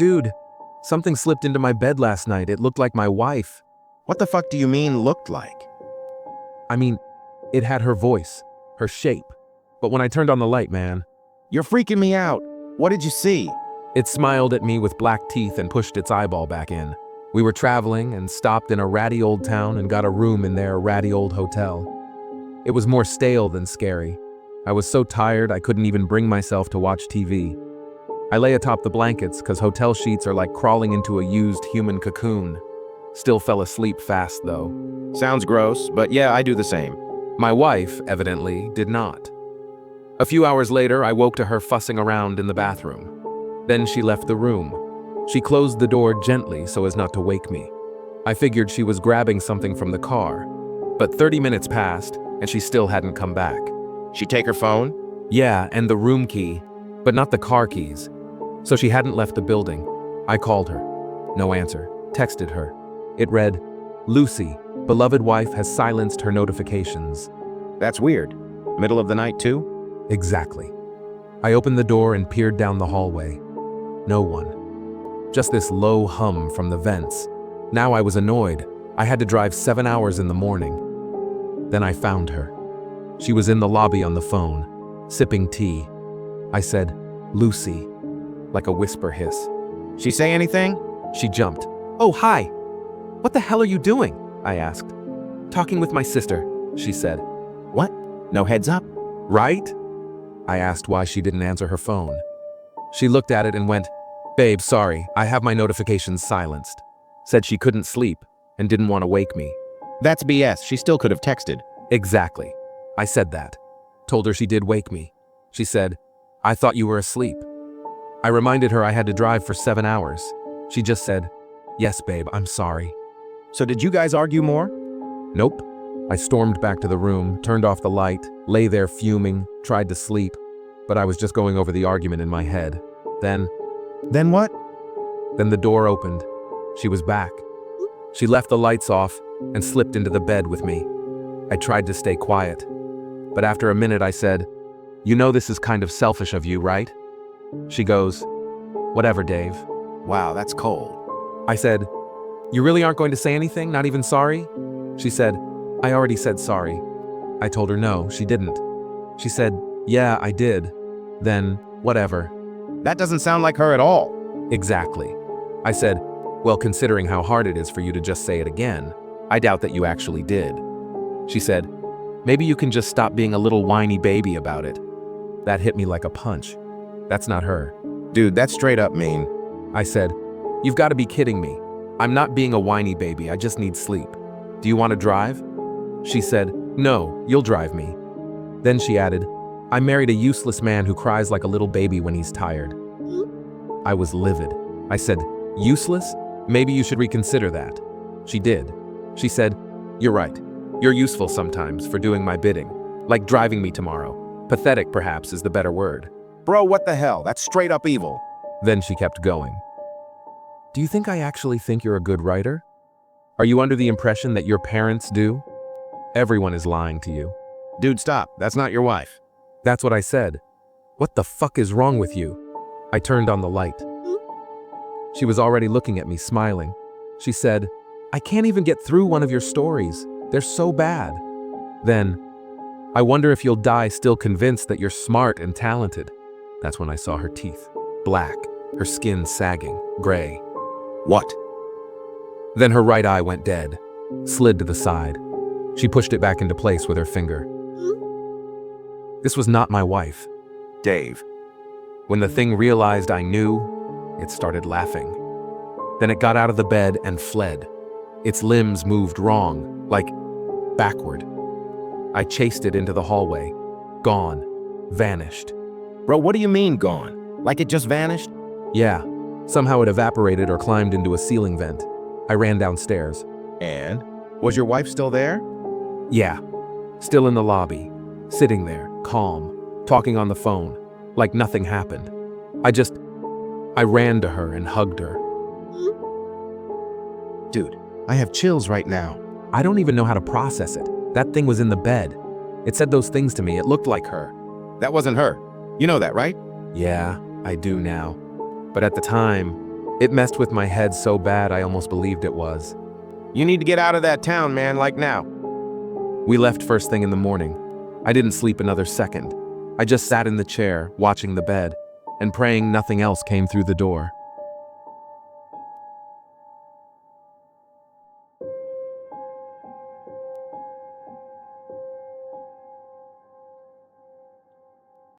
Dude, something slipped into my bed last night. It looked like my wife. What the fuck do you mean looked like? I mean, it had her voice, her shape. But when I turned on the light, man, You're freaking me out. What did you see? it smiled at me with black teeth and pushed its eyeball back in. We were traveling and stopped in a ratty old town and got a room in their ratty old hotel. It was more stale than scary. I was so tired I couldn't even bring myself to watch TV. I lay atop the blankets because hotel sheets are like crawling into a used human cocoon. Still fell asleep fast though. Sounds gross, but yeah, I do the same. My wife, evidently, did not. A few hours later, I woke to her fussing around in the bathroom. Then she left the room. She closed the door gently so as not to wake me. I figured she was grabbing something from the car. But 30 minutes passed, and she still hadn't come back. She take her phone? Yeah, and the room key, but not the car keys. So she hadn't left the building. I called her. No answer. Texted her. It read, "Lucy, beloved wife has silenced her notifications." That's weird. Middle of the night too? Exactly. I opened the door and peered down the hallway. No one. Just this low hum from the vents. Now I was annoyed. I had to drive 7 hours in the morning. Then I found her. She was in the lobby on the phone, sipping tea. I said, "Lucy," like a whisper hiss. She say anything? She jumped. "Oh, hi. What the hell are you doing?" I asked. "Talking with my sister," she said. What? No heads up? Right? I asked why she didn't answer her phone. She looked at it and went, "Babe, sorry, I have my notifications silenced." Said she couldn't sleep and didn't want to wake me. That's BS. She still could have texted. Exactly. I said that. Told her she did wake me. She said, "I thought you were asleep." I reminded her I had to drive for 7 hours. She just said, "Yes, babe, I'm sorry." So did you guys argue more? Nope. I stormed back to the room, turned off the light, lay there fuming, tried to sleep, but I was just going over the argument in my head. Then Then what? Then the door opened. She was back. She left the lights off and slipped into the bed with me. I tried to stay quiet, but after a minute I said, "You know this is kind of selfish of you, right?" She goes, "Whatever, Dave." Wow, that's cold. I said, "You really aren't going to say anything, not even sorry?" She said, "I already said sorry." I told her no, she didn't. She said, "Yeah, I did." Then, "Whatever." That doesn't sound like her at all. Exactly. I said, "Well, considering how hard it is for you to just say it again, I doubt that you actually did." She said, "Maybe you can just stop being a little whiny baby about it." That hit me like a punch. That's not her. Dude, that's straight up mean. I said, "You've got to be kidding me. I'm not being a whiny baby, I just need sleep. Do you want to drive?" She said, "No, you'll drive me." Then she added, "I married a useless man who cries like a little baby when he's tired." I was livid. I said, "Useless? Maybe you should reconsider that." She did. She said, "You're right. You're useful sometimes for doing my bidding, like driving me tomorrow. Pathetic, perhaps, is the better word." Bro, what the hell? That's straight up evil. Then she kept going. "Do you think I actually think you're a good writer? Are you under the impression that your parents do? Everyone is lying to you." Dude, stop. That's not your wife. That's what I said. "What the fuck is wrong with you?" I turned on the light. She was already looking at me, smiling. She said, "I can't even get through one of your stories. They're so bad." Then, "I wonder if you'll die still convinced that you're smart and talented." That's when I saw her teeth. Black, her skin sagging, gray. What? Then her right eye went dead, slid to the side. She pushed it back into place with her finger. This was not my wife. Dave. When the thing realized I knew, it started laughing. Then it got out of the bed and fled. Its limbs moved wrong, like backward. I chased it into the hallway. Gone. Vanished. Bro, what do you mean gone? Like it just vanished? Yeah. Somehow it evaporated or climbed into a ceiling vent. I ran downstairs. And? Was your wife still there? Yeah. Still in the lobby. Sitting there, calm, talking on the phone, like nothing happened. I ran to her and hugged her. Dude, I have chills right now. I don't even know how to process it. That thing was in the bed. It said those things to me. It looked like her. That wasn't her. You know that, right? Yeah, I do now. But at the time, It messed with my head so bad I almost believed it was. You need to get out of that town, man, like now. We left first thing in the morning. I didn't sleep another second. I just sat in the chair, watching the bed, and praying nothing else came through the door.